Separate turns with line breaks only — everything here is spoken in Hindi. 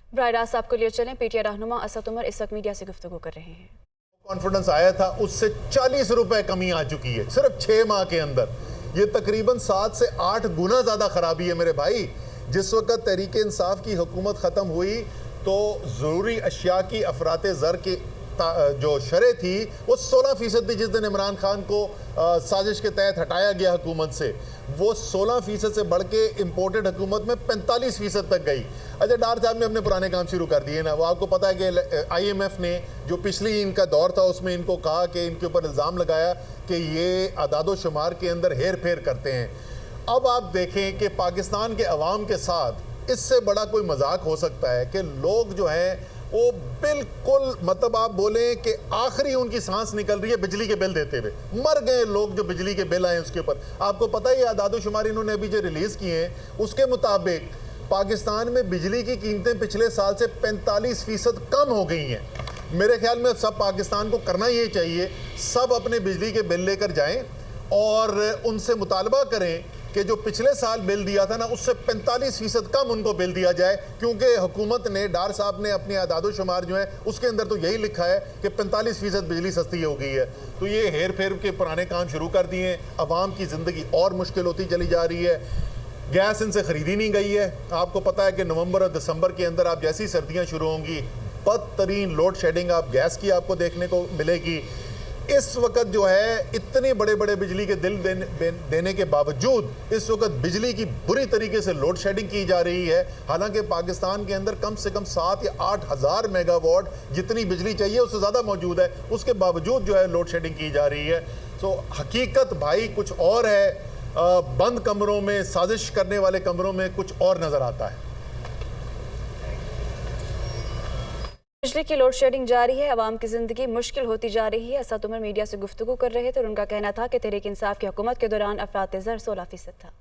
बराह रास्त आपको लिए चलें, पीटीआई रहनुमा असद उमर इस वक्त मीडिया से गुफ्तगू कर रहे हैं।
कॉन्फिडेंस आया था उससे 40 रुपए कमी आ चुकी है सिर्फ 6 माह के अंदर। ये तकरीबन 7 से 8 गुना ज्यादा खराबी है मेरे भाई। जिस वक्त तहरीक इंसाफ की हुकूमत खत्म हुई तो जरूरी अशिया की अफराते ज़र की जो शरह थी वो 16% थी। जिस दिन इमरान खान को साजिश के तहत हटाया गया हुकूमत से, वो 16% से बढ़ के इम्पोर्टेड हुकूमत में 45% तक गई। अच्छा, डार साहब ने अपने पुराने काम शुरू कर दिए ना। वो आपको पता है कि IMF ने जो पिछली इनका दौर था उसमें इनको कहा कि इनके ऊपर इल्ज़ाम लगाया कि ये आदादो शुमार के अंदर हेर फेर करते हैं। अब आप देखें कि पाकिस्तान के अवाम के साथ इससे बड़ा कोई मजाक हो सकता है कि लोग जो हैं वो बिल्कुल मतलब आप बोले कि आखिरी उनकी सांस निकल रही है बिजली के बिल देते हुए। मर गए लोग जो बिजली के बिल आए उसके ऊपर। आपको पता है ये आदादो शुमार इन्होंने अभी जो रिलीज़ किए हैं उसके मुताबिक पाकिस्तान में बिजली की कीमतें पिछले साल से 45% कम हो गई हैं। मेरे ख्याल में सब पाकिस्तान को करना ये चाहिए, सब अपने बिजली के बिल लेकर जाएं और उनसे मुतालबा करें कि जो पिछले साल बिल दिया था ना उससे 45% कम उनको बिल दिया जाए, क्योंकि हुकूमत ने, डार साहब ने अपनी आदादो शुमार जो है उसके अंदर तो यही लिखा है कि 45% बिजली सस्ती हो गई है। तो ये हेर फेर के पुराने काम शुरू कर दिए हैं। अवाम की ज़िंदगी और मुश्किल होती चली जा रही है। गैस इनसे ख़रीदी नहीं गई है। आपको पता है कि नवंबर और दिसंबर के अंदर आप जैसी सर्दियाँ शुरू होंगी बदतरीन लोड शेडिंग आप गैस की आपको देखने को मिलेगी। इस वक्त जो है इतने बड़े बड़े बिजली के बिल देने के बावजूद इस वक्त बिजली की बुरी तरीके से लोड शेडिंग की जा रही है। हालांकि पाकिस्तान के अंदर कम से कम 7 या 8 हज़ार मेगावाट जितनी बिजली चाहिए उससे ज़्यादा मौजूद है, उसके बावजूद जो है लोड शेडिंग की जा रही है। तो हकीकत भाई कुछ और है। बंद कमरों में, साजिश करने वाले कमरों में कुछ और नज़र आता है।
बिजली की लोड शेडिंग जारी है, अवाम की जिंदगी मुश्किल होती जा रही है। असद उमर मीडिया से गुफ्तगू कर रहे थे और उनका कहना था कि तहरीक इंसाफ की हुकूमत के दौरान अफरात ज़र 16% था।